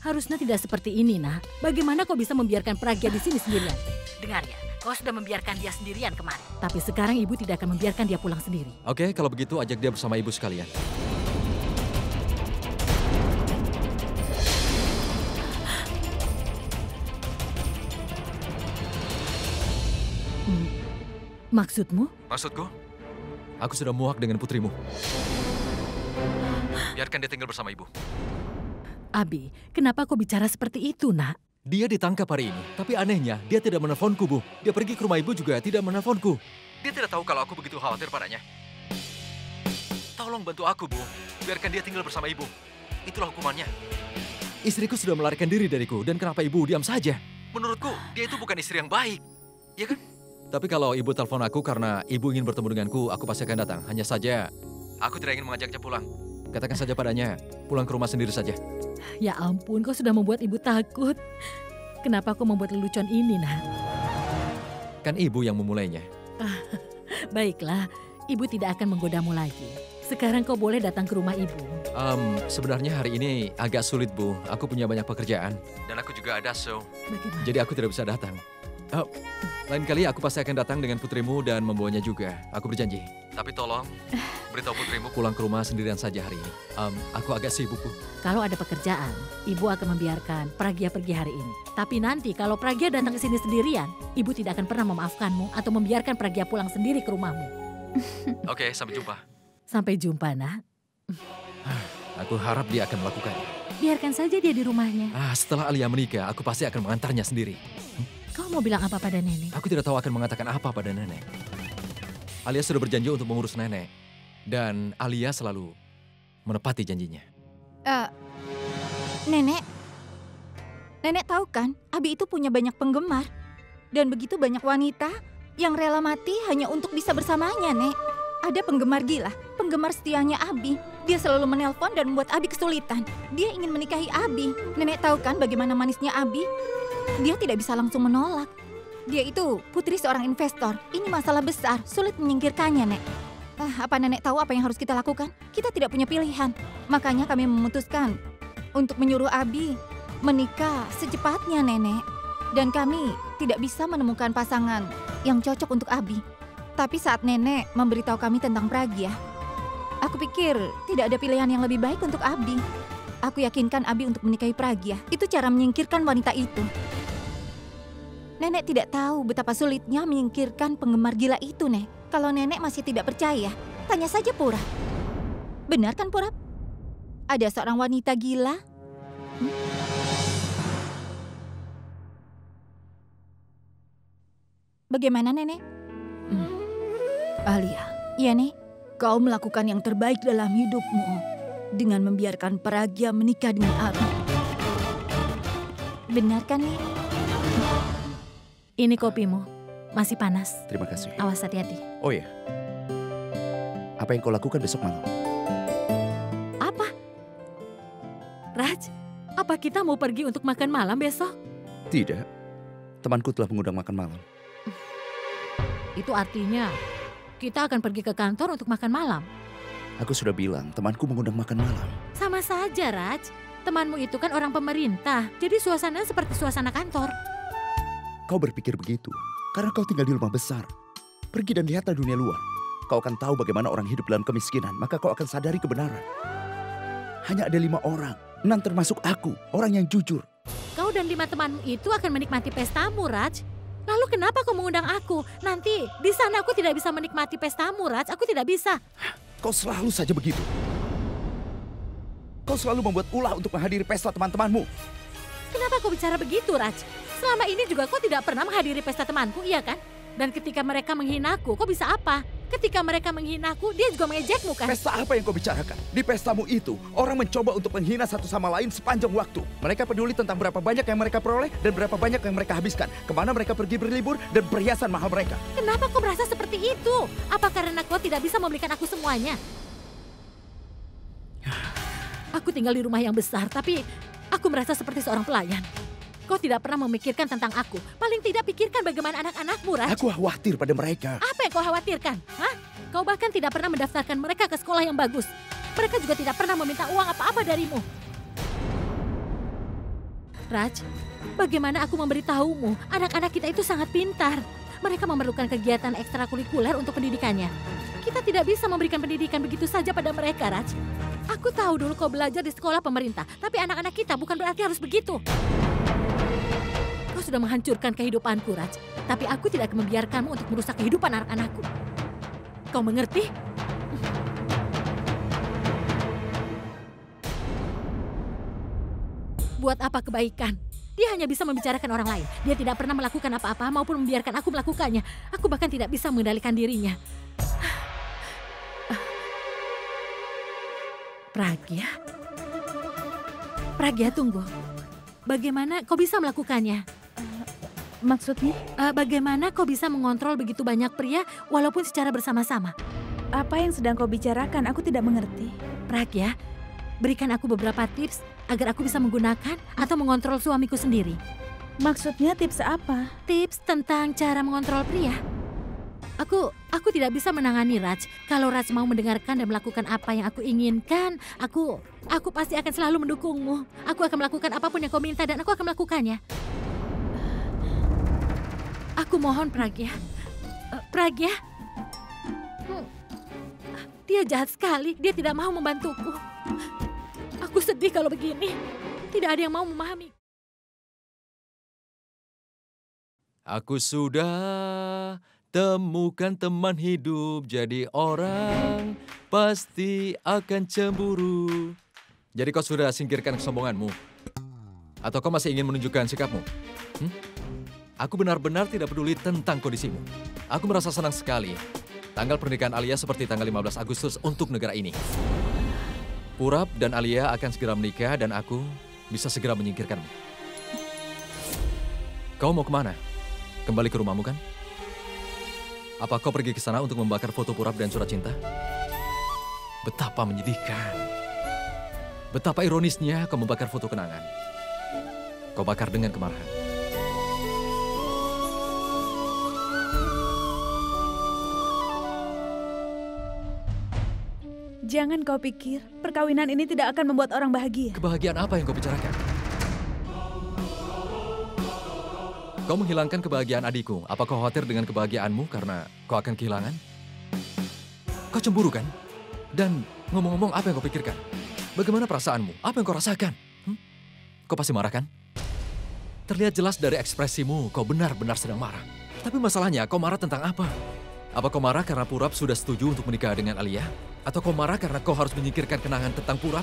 Harusnya tidak seperti ini, nak. Bagaimana kau bisa membiarkan Pragya di sini sendirian? Dengar ya, kau sudah membiarkan dia sendirian kemarin. Tapi sekarang ibu tidak akan membiarkan dia pulang sendiri. Oke, kalau begitu ajak dia bersama ibu sekalian. Maksudmu? Maksudku? Aku sudah muak dengan putrimu. Biarkan dia tinggal bersama ibu. Abi, kenapa kau bicara seperti itu, nak? Dia ditangkap hari ini, tapi anehnya dia tidak menelponku, Bu. Dia pergi ke rumah ibu juga tidak menelponku. Dia tidak tahu kalau aku begitu khawatir padanya. Tolong bantu aku, Bu. Biarkan dia tinggal bersama ibu. Itulah hukumannya. Istriku sudah melarikan diri dariku, dan kenapa ibu diam saja? Menurutku, dia itu bukan istri yang baik. Ya kan? Tapi kalau ibu telepon aku karena ibu ingin bertemu denganku, aku pasti akan datang. Hanya saja, aku tidak ingin mengajaknya pulang. Katakan saja padanya, pulang ke rumah sendiri saja. Ya ampun, kau sudah membuat ibu takut. Kenapa kau membuat lelucon ini, nak? Kan ibu yang memulainya. Baiklah, ibu tidak akan menggodamu lagi. Sekarang kau boleh datang ke rumah ibu. Sebenarnya hari ini agak sulit, Bu. Aku punya banyak pekerjaan. Dan aku juga ada show. Bagaimana? Jadi aku tidak bisa datang. Lain kali aku pasti akan datang dengan putrimu dan membawanya juga. Aku berjanji. Tapi tolong, beritahu putrimu pulang ke rumah sendirian saja hari ini. Aku agak sibuk, Bu. Kalau ada pekerjaan, ibu akan membiarkan Pragya pergi hari ini. Tapi nanti kalau Pragya datang ke sini sendirian, ibu tidak akan pernah memaafkanmu atau membiarkan Pragya pulang sendiri ke rumahmu. Oke, sampai jumpa. Sampai jumpa, nak. Aku harap dia akan melakukannya. Biarkan saja dia di rumahnya. Setelah Alia menikah, aku pasti akan mengantarnya sendiri. Kau mau bilang apa pada nenek? Aku tidak tahu akan mengatakan apa pada nenek. Alia sudah berjanji untuk mengurus nenek. Dan Alia selalu menepati janjinya. Nenek tahu kan, Abi itu punya banyak penggemar. Dan begitu banyak wanita yang rela mati hanya untuk bisa bersamanya, Nek. Ada penggemar gila, penggemar setianya Abi. Dia selalu menelpon dan membuat Abi kesulitan. Dia ingin menikahi Abi. Nenek tahu kan bagaimana manisnya Abi? Dia tidak bisa langsung menolak. Dia itu putri seorang investor. Ini masalah besar, sulit menyingkirkannya, Nek. Apa Nenek tahu apa yang harus kita lakukan? Kita tidak punya pilihan. Makanya kami memutuskan untuk menyuruh Abi menikah secepatnya, Nenek. Dan kami tidak bisa menemukan pasangan yang cocok untuk Abi. Tapi saat Nenek memberitahu kami tentang Pragya, aku pikir tidak ada pilihan yang lebih baik untuk Abi. Aku yakinkan Abi untuk menikahi Pragya. Itu cara menyingkirkan wanita itu. Nenek tidak tahu betapa sulitnya menyingkirkan penggemar gila itu, Nek. Kalau Nenek masih tidak percaya, tanya saja Purap. Benar kan, Purap? Ada seorang wanita gila? Bagaimana, Nenek? Alia, iya, Nek. Kau melakukan yang terbaik dalam hidupmu dengan membiarkan Pragya menikah dengan Abi. Benar kan, Nek? Ini kopimu, masih panas. Terima kasih. Awas hati-hati. Oh ya, apa yang kau lakukan besok malam? Apa? Raj, apa kita mau pergi untuk makan malam besok? Tidak, temanku telah mengundang makan malam. Itu artinya kita akan pergi ke kantor untuk makan malam. Aku sudah bilang, temanku mengundang makan malam. Sama saja, Raj. Temanmu itu kan orang pemerintah, jadi suasananya seperti suasana kantor. Kau berpikir begitu karena kau tinggal di rumah besar. Pergi dan lihatlah dunia luar. Kau akan tahu bagaimana orang hidup dalam kemiskinan, maka kau akan sadari kebenaran. Hanya ada 5 orang, 6 termasuk aku, orang yang jujur. Kau dan 5 temanmu itu akan menikmati pestamu, Raj. Lalu kenapa kau mengundang aku? Nanti di sana aku tidak bisa menikmati pestamu, Raj. Aku tidak bisa. Kau selalu saja begitu. Kau selalu membuat ulah untuk menghadiri pesta teman-temanmu. Kenapa kau bicara begitu, Raj? Selama ini juga kau tidak pernah menghadiri pesta temanku, iya kan? Dan ketika mereka menghinaku, kau bisa apa? Ketika mereka menghinaku, dia juga mengejekmu kan? Pesta apa yang kau bicarakan? Di pestamu itu, orang mencoba untuk menghina satu sama lain sepanjang waktu. Mereka peduli tentang berapa banyak yang mereka peroleh dan berapa banyak yang mereka habiskan. Kemana mereka pergi berlibur dan perhiasan mahal mereka. Kenapa kau merasa seperti itu? Apa karena kau tidak bisa membelikan aku semuanya? Aku tinggal di rumah yang besar, tapi aku merasa seperti seorang pelayan. Kau tidak pernah memikirkan tentang aku. Paling tidak pikirkan bagaimana anak-anakmu, Raj. Aku khawatir pada mereka. Apa yang kau khawatirkan? Hah? Kau bahkan tidak pernah mendaftarkan mereka ke sekolah yang bagus. Mereka juga tidak pernah meminta uang apa-apa darimu. Raj, bagaimana aku memberitahumu? Anak-anak kita itu sangat pintar. Mereka memerlukan kegiatan ekstrakurikuler untuk pendidikannya. Kita tidak bisa memberikan pendidikan begitu saja pada mereka, Raj. Aku tahu dulu kau belajar di sekolah pemerintah, tapi anak-anak kita bukan berarti harus begitu. Kau sudah menghancurkan kehidupanku, Raj. Tapi aku tidak akan membiarkanmu untuk merusak kehidupan anak-anakku. Kau mengerti? Buat apa kebaikan? Dia hanya bisa membicarakan orang lain. Dia tidak pernah melakukan apa-apa maupun membiarkan aku melakukannya. Aku bahkan tidak bisa mengendalikan dirinya. Pragya? Pragya, tunggu. Bagaimana kau bisa melakukannya? Maksudnya? Bagaimana kau bisa mengontrol begitu banyak pria walaupun secara bersama-sama? Apa yang sedang kau bicarakan? Aku tidak mengerti. Pragya, berikan aku beberapa tips agar aku bisa menggunakan atau mengontrol suamiku sendiri. Maksudnya tips apa? Tips tentang cara mengontrol pria. Aku tidak bisa menangani Raj. Kalau Raj mau mendengarkan dan melakukan apa yang aku inginkan, aku pasti akan selalu mendukungmu. Aku akan melakukan apapun yang kau minta dan aku akan melakukannya. Aku mohon, Pragya. Pragya. Dia jahat sekali. Dia tidak mau membantuku. Aku sedih kalau begini. Tidak ada yang mau memahami. Aku sudah temukan teman hidup, jadi orang pasti akan cemburu. Jadi kau sudah singkirkan kesombonganmu? Atau kau masih ingin menunjukkan sikapmu? Aku benar-benar tidak peduli tentang kondisimu. Aku merasa senang sekali. Tanggal pernikahan Alia seperti tanggal 15 Agustus untuk negara ini. Purab dan Alia akan segera menikah dan aku bisa segera menyingkirkanmu. Kau mau kemana? Kembali ke rumahmu kan? Apa kau pergi ke sana untuk membakar foto Purab dan surat cinta? Betapa menyedihkan. Betapa ironisnya kau membakar foto kenangan. Kau bakar dengan kemarahan. Jangan kau pikir perkawinan ini tidak akan membuat orang bahagia. Kebahagiaan apa yang kau bicarakan? Kau menghilangkan kebahagiaan adikku. Apa kau khawatir dengan kebahagiaanmu karena kau akan kehilangan? Kau cemburu kan? Dan ngomong-ngomong apa yang kau pikirkan? Bagaimana perasaanmu? Apa yang kau rasakan? Kau pasti marah kan? Terlihat jelas dari ekspresimu, kau benar-benar sedang marah. Tapi masalahnya, kau marah tentang apa? Apa kau marah karena Purab sudah setuju untuk menikah dengan Alia? Atau kau marah karena kau harus menyingkirkan kenangan tentang Purab?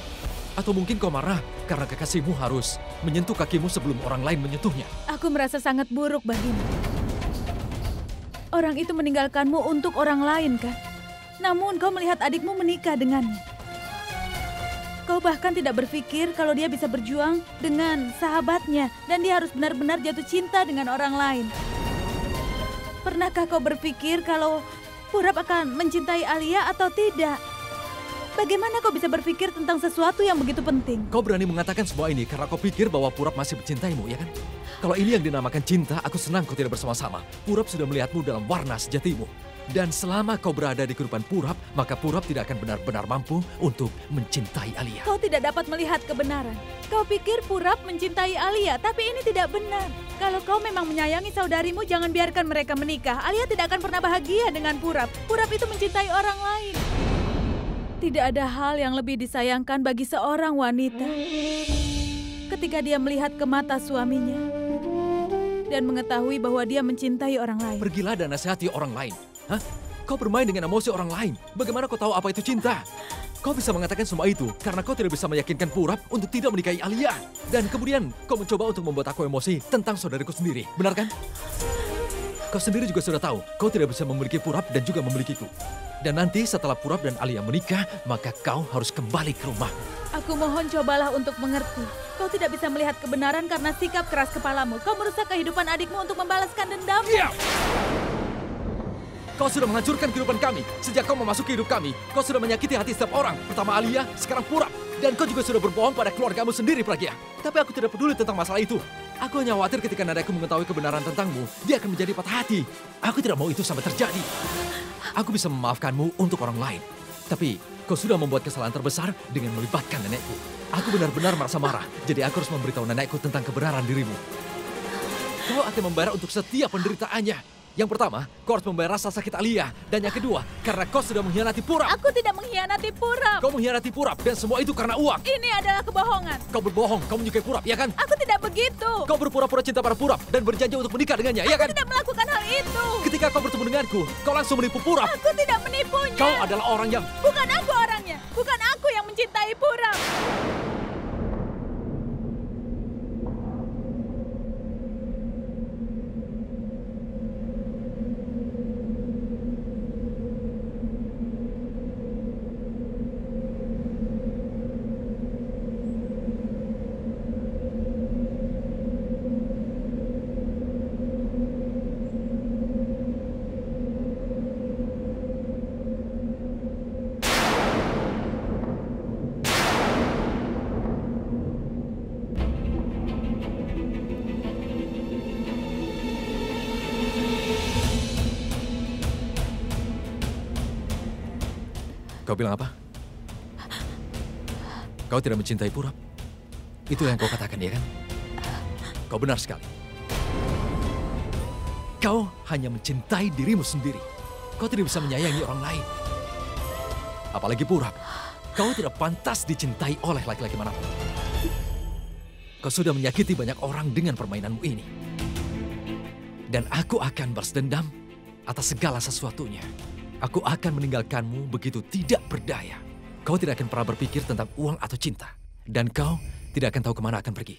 Atau mungkin kau marah karena kekasihmu harus menyentuh kakimu sebelum orang lain menyentuhnya? Aku merasa sangat buruk bagimu. Orang itu meninggalkanmu untuk orang lain kan? Namun kau melihat adikmu menikah dengannya. Kau bahkan tidak berpikir kalau dia bisa berjuang dengan sahabatnya dan dia harus benar-benar jatuh cinta dengan orang lain. Pernahkah kau berpikir kalau Purab akan mencintai Alia atau tidak? Bagaimana kau bisa berpikir tentang sesuatu yang begitu penting? Kau berani mengatakan semua ini karena kau pikir bahwa Purab masih mencintaimu, ya kan? Kalau ini yang dinamakan cinta, aku senang kau tidak bersama-sama. Purab sudah melihatmu dalam warna sejatimu. Dan selama kau berada di kehidupan Purab, maka Purab tidak akan benar-benar mampu untuk mencintai Alia. Kau tidak dapat melihat kebenaran. Kau pikir Purab mencintai Alia, tapi ini tidak benar. Kalau kau memang menyayangi saudarimu, jangan biarkan mereka menikah. Alia tidak akan pernah bahagia dengan Purab. Purab itu mencintai orang lain. Tidak ada hal yang lebih disayangkan bagi seorang wanita ketika dia melihat ke mata suaminya dan mengetahui bahwa dia mencintai orang lain. Pergilah dan nasihati orang lain. Hah? Kau bermain dengan emosi orang lain. Bagaimana kau tahu apa itu cinta? Kau bisa mengatakan semua itu karena kau tidak bisa meyakinkan Purab untuk tidak menikahi Alia. Dan kemudian kau mencoba untuk membuat aku emosi tentang saudariku sendiri. Benar kan? Kau sendiri juga sudah tahu, kau tidak bisa memiliki Purab dan juga memilikiku. Dan nanti setelah Purab dan Alia menikah, maka kau harus kembali ke rumah. Aku mohon cobalah untuk mengerti. Kau tidak bisa melihat kebenaran karena sikap keras kepalamu. Kau merusak kehidupan adikmu untuk membalaskan dendam. Diam! Kau sudah menghancurkan kehidupan kami. Sejak kau memasuki hidup kami, kau sudah menyakiti hati setiap orang. Pertama Alia, sekarang Purab. Dan kau juga sudah berbohong pada keluargamu sendiri, Pragya. Tapi aku tidak peduli tentang masalah itu. Aku hanya khawatir ketika nadaku mengetahui kebenaran tentangmu, dia akan menjadi patah hati. Aku tidak mau itu sampai terjadi. Aku bisa memaafkanmu untuk orang lain. Tapi Kau sudah membuat kesalahan terbesar dengan melibatkan nenekku. Aku benar-benar merasa marah, jadi aku harus memberitahu nenekku tentang kebenaran dirimu. Kau akan membayar untuk setiap penderitaannya. Yang pertama, kau harus membayar rasa sakit Alia. Dan yang kedua, karena kau sudah mengkhianati Purap. Aku tidak mengkhianati Purap. Kau mengkhianati Purap dan semua itu karena uang. Ini adalah kebohongan. Kau berbohong, kau menyukai Purap, ya kan? Aku tidak begitu. Kau berpura-pura cinta pada Purap dan berjanji untuk menikah dengannya, ya kan? Aku tidak melakukan hal itu. Ketika kau bertemu denganku, kau langsung menipu Purap. Aku tidak menipunya. Kau adalah orang yang... Bukan aku orangnya. Bukan aku yang mencintai Purap. Kau bilang apa? Kau tidak mencintai Purap? Itu yang kau katakan, ya kan? Kau benar sekali. Kau hanya mencintai dirimu sendiri. Kau tidak bisa menyayangi orang lain. Apalagi Purap. Kau tidak pantas dicintai oleh laki-laki manapun. Kau sudah menyakiti banyak orang dengan permainanmu ini. Dan aku akan balas dendam atas segala sesuatunya. Aku akan meninggalkanmu begitu tidak berdaya. Kau tidak akan pernah berpikir tentang uang atau cinta. Dan kau tidak akan tahu kemana akan pergi.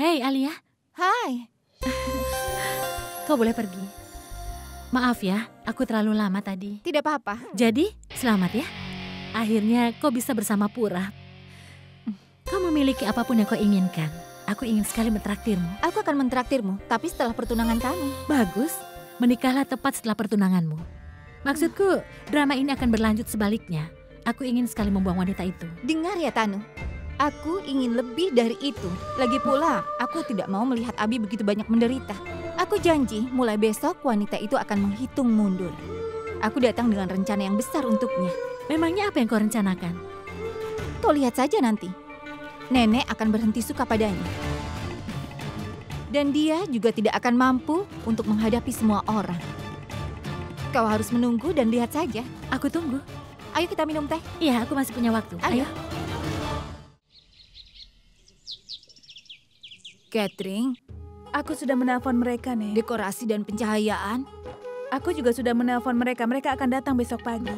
Hei Alia, Hai. kau boleh pergi. Maaf ya, aku terlalu lama tadi. Tidak apa-apa. Jadi, selamat ya. Akhirnya kau bisa bersama Purap. Kau memiliki apapun yang kau inginkan. Aku ingin sekali mentraktirmu. Aku akan mentraktirmu, tapi setelah pertunangan kami. Bagus, menikahlah tepat setelah pertunanganmu. Maksudku, drama ini akan berlanjut sebaliknya. Aku ingin sekali membuang wanita itu. Dengar ya Tanu, aku ingin lebih dari itu. Lagi pula, aku tidak mau melihat Abi begitu banyak menderita. Aku janji mulai besok wanita itu akan menghitung mundur. Aku datang dengan rencana yang besar untuknya. Memangnya apa yang kau rencanakan? Kau lihat saja nanti. Nenek akan berhenti suka padanya. Dan dia juga tidak akan mampu untuk menghadapi semua orang. Kau harus menunggu dan lihat saja. Aku tunggu. Ayo kita minum teh. Iya, aku masih punya waktu. Ayo. Catherine, Aku sudah menelpon mereka, Nek. dekorasi dan pencahayaan. Aku juga sudah menelpon mereka. Mereka akan datang besok pagi.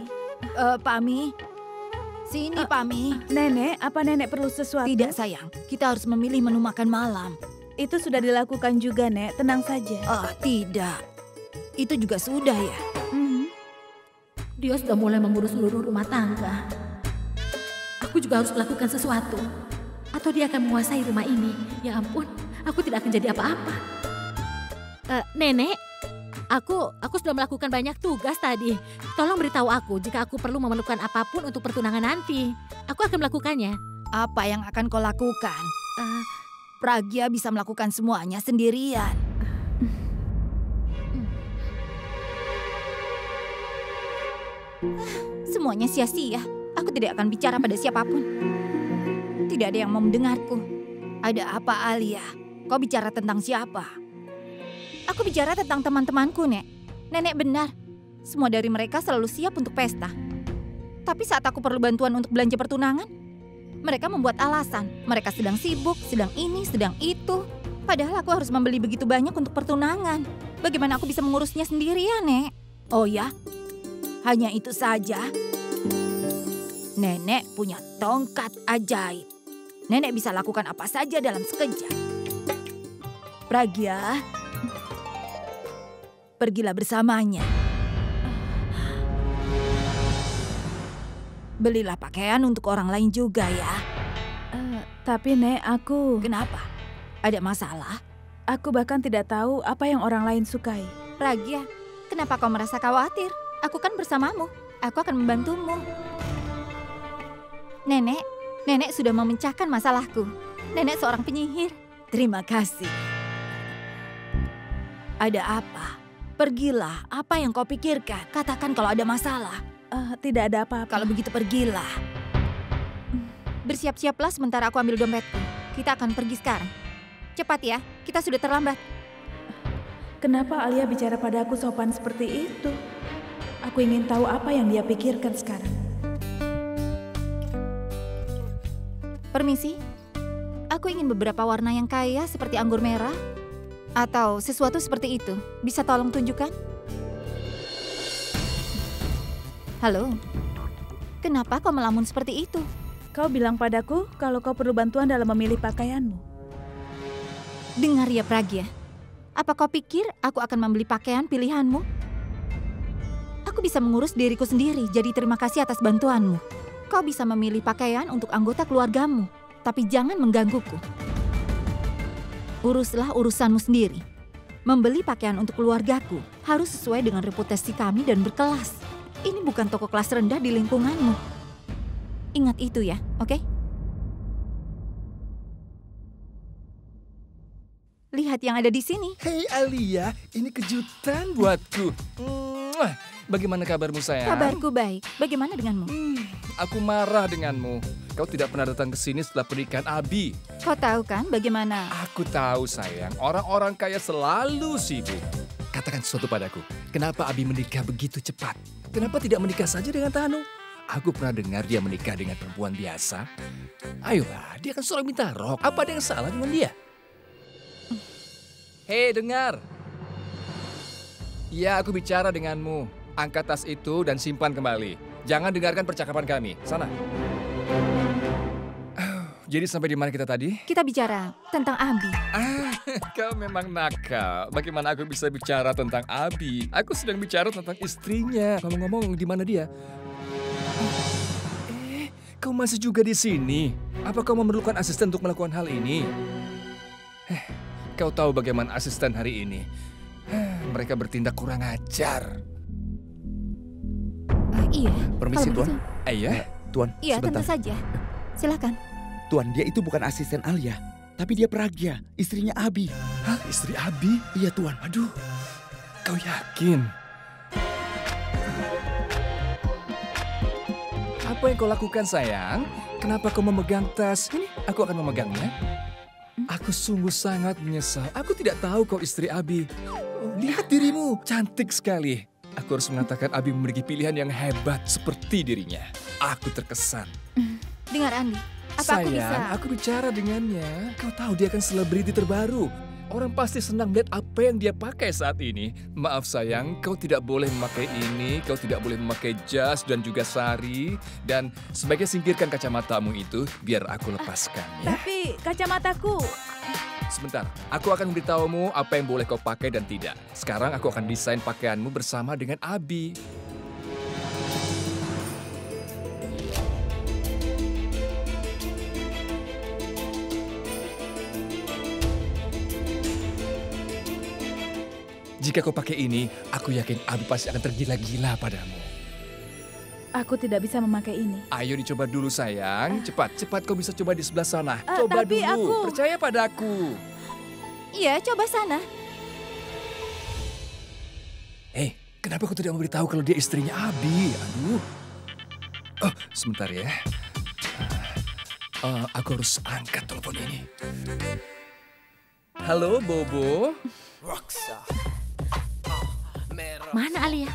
Pami, sini Pami. Nenek, apa Nenek perlu sesuatu? Tidak sayang, kita harus memilih menu makan malam. Itu sudah dilakukan juga, Nek. Tenang saja. Tidak. Itu juga sudah ya. Dia sudah mulai mengurus seluruh rumah tangga. Aku juga harus melakukan sesuatu. Atau dia akan menguasai rumah ini. Ya ampun, aku tidak akan jadi apa-apa. Nenek, aku sudah melakukan banyak tugas tadi. Tolong beritahu aku jika aku perlu memerlukan apapun untuk pertunangan nanti. Aku akan melakukannya. Apa yang akan kau lakukan? Pragya bisa melakukan semuanya sendirian. Semuanya sia-sia. Aku tidak akan bicara pada siapapun. Tidak ada yang mau mendengarku. Ada apa, Alia? Kau bicara tentang siapa? Aku bicara tentang teman-temanku, Nek. Nenek benar. Semua dari mereka selalu siap untuk pesta. Tapi saat aku perlu bantuan untuk belanja pertunangan, mereka membuat alasan. Mereka sedang sibuk, sedang ini, sedang itu. Padahal aku harus membeli begitu banyak untuk pertunangan. Bagaimana aku bisa mengurusnya sendirian, Nek? Oh ya? Hanya itu saja. Nenek punya tongkat ajaib. Nenek bisa lakukan apa saja dalam sekejap. Pragya, pergilah bersamanya. Belilah pakaian untuk orang lain juga ya. Tapi Nek, aku Kenapa? Ada masalah? bahkan tidak tahu apa yang orang lain sukai. Pragya, kenapa kau merasa khawatir? Aku kan bersamamu. Aku akan membantumu. Nenek sudah memecahkan masalahku. Nenek seorang penyihir. Terima kasih. Ada apa? Pergilah, apa yang kau pikirkan? Katakan kalau ada masalah. Tidak ada apa-apa. Kalau begitu pergilah. Bersiap-siaplah sementara aku ambil dompetku. Kita akan pergi sekarang. Cepat ya, kita sudah terlambat. Kenapa Alia bicara padaku sopan seperti itu? Aku ingin tahu apa yang dia pikirkan sekarang. Permisi, aku ingin beberapa warna yang kaya seperti anggur merah. Atau sesuatu seperti itu. Bisa tolong tunjukkan? Halo, kenapa kau melamun seperti itu? Kau bilang padaku kalau kau perlu bantuan dalam memilih pakaianmu. Dengar ya Pragya, apa kau pikir aku akan membeli pakaian pilihanmu? Aku bisa mengurus diriku sendiri, jadi terima kasih atas bantuanmu. Kau bisa memilih pakaian untuk anggota keluargamu, tapi jangan menggangguku. Uruslah urusanmu sendiri. Membeli pakaian untuk keluargaku harus sesuai dengan reputasi kami dan berkelas. Ini bukan toko kelas rendah di lingkunganmu. Ingat itu ya, oke? Lihat yang ada di sini. Hei Alia, ini kejutan buatku. Bagaimana kabarmu sayang? Kabarku baik. Bagaimana denganmu? Aku marah denganmu. Kau tidak pernah datang ke sini setelah pernikahan Abi. Kau tahu kan bagaimana? Aku tahu sayang, orang-orang kaya selalu sibuk. Katakan sesuatu padaku, kenapa Abi menikah begitu cepat? Kenapa tidak menikah saja dengan Tanu? Aku pernah dengar dia menikah dengan perempuan biasa. Ayolah, dia kan seorang minta rok. Apa ada yang salah dengan dia? Hei, dengar. Ya, aku bicara denganmu. Angkat tas itu dan simpan kembali. Jangan dengarkan percakapan kami. Sana. Jadi sampai di mana kita tadi? Kita bicara tentang Abi. Kau memang nakal. Bagaimana aku bisa bicara tentang Abi? Aku sedang bicara tentang istrinya. Ngomong-ngomong, di mana dia? Kau masih juga di sini? Apa kau memerlukan asisten untuk melakukan hal ini? Kau tahu bagaimana asisten hari ini? Mereka bertindak kurang ajar. Iya. Permisi, kalau Tuan. begitu- Iya? Tuan, Iya, sebentar. tentu saja. Silakan. Tuan, dia itu bukan asisten Alia. Tapi dia Pragya, istrinya Abi. Hah, istri Abi? Iya, Tuan. Aduh, kau yakin? Apa yang kau lakukan sayang? Kenapa kau memegang tas? Ini, aku akan memegangnya. Aku sungguh sangat menyesal. Aku tidak tahu kau istri Abi. Oh, lihat dirimu, cantik sekali. Aku harus mengatakan Abi memiliki pilihan yang hebat seperti dirinya. Aku terkesan. Dengar Andi, apa aku bisa? Sayang, aku bicara dengannya. Kau tahu dia kan selebriti terbaru. Orang pasti senang melihat apa yang dia pakai saat ini. Maaf sayang, kau tidak boleh memakai ini, kau tidak boleh memakai jas dan juga sari. Dan sebaiknya singkirkan kacamatamu itu, biar aku lepaskan ya. Tapi kacamataku. Sebentar, aku akan memberitahumu apa yang boleh kau pakai dan tidak. Sekarang aku akan desain pakaianmu bersama dengan Abi. Jika kau pakai ini, aku yakin Abi pasti akan tergila-gila padamu. Aku tidak bisa memakai ini. Ayo dicoba dulu sayang, cepat kau bisa coba di sebelah sana. Coba tapi dulu, aku- percaya padaku. Iya, coba sana. Hei, kenapa kau tidak memberitahu kalau dia istrinya Abi? Aduh. Oh, sebentar ya. Aku harus angkat telepon ini. Halo, Bobo. Mana Alia?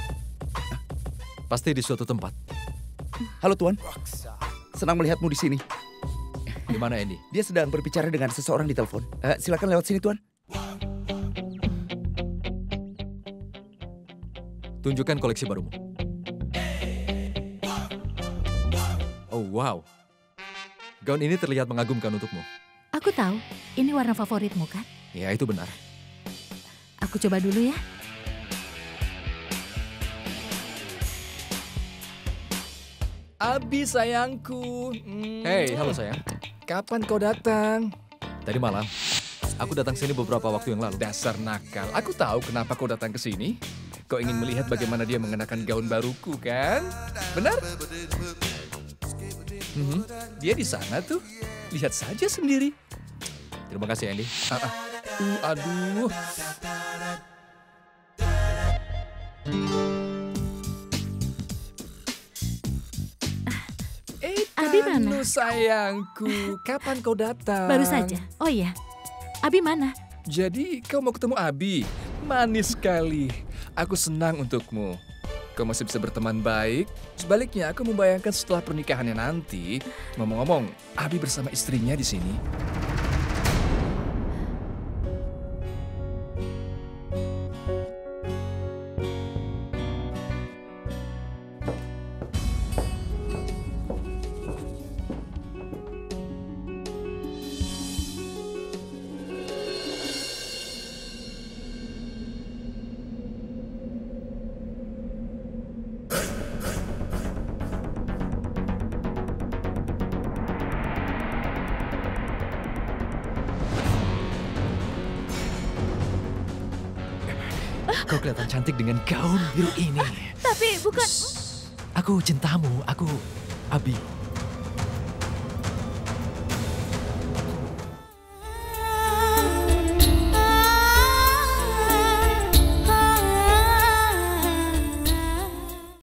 Pasti di suatu tempat. Halo, Tuan. Senang melihatmu di sini. Di mana Andy? Dia sedang berbicara dengan seseorang di telepon. Silakan lewat sini, Tuan. Tunjukkan koleksi barumu. Oh wow. Gaun ini terlihat mengagumkan untukmu. Aku tahu, ini warna favoritmu kan? Ya, itu benar. Aku coba dulu ya. Abi sayangku. Hei, halo sayang. Kapan kau datang? Tadi malam, aku datang sini beberapa waktu yang lalu. Dasar nakal. Aku tahu kenapa kau datang ke sini. Kau ingin melihat bagaimana dia mengenakan gaun baruku, kan? Benar? Dia di sana tuh. Lihat saja sendiri. Terima kasih, Andy. Aduh. Abi mana? Sayangku, kapan kau datang? Baru saja. Oh iya, Abi mana? Jadi kau mau ketemu Abi? Manis sekali. Aku senang untukmu. Kau masih bisa berteman baik. Sebaliknya, aku membayangkan setelah pernikahannya nanti. Ngomong-ngomong, Abi bersama istrinya di sini. Kau kelihatan cantik dengan gaun biru ini. Tapi bukan... Aku cintamu, aku Abi.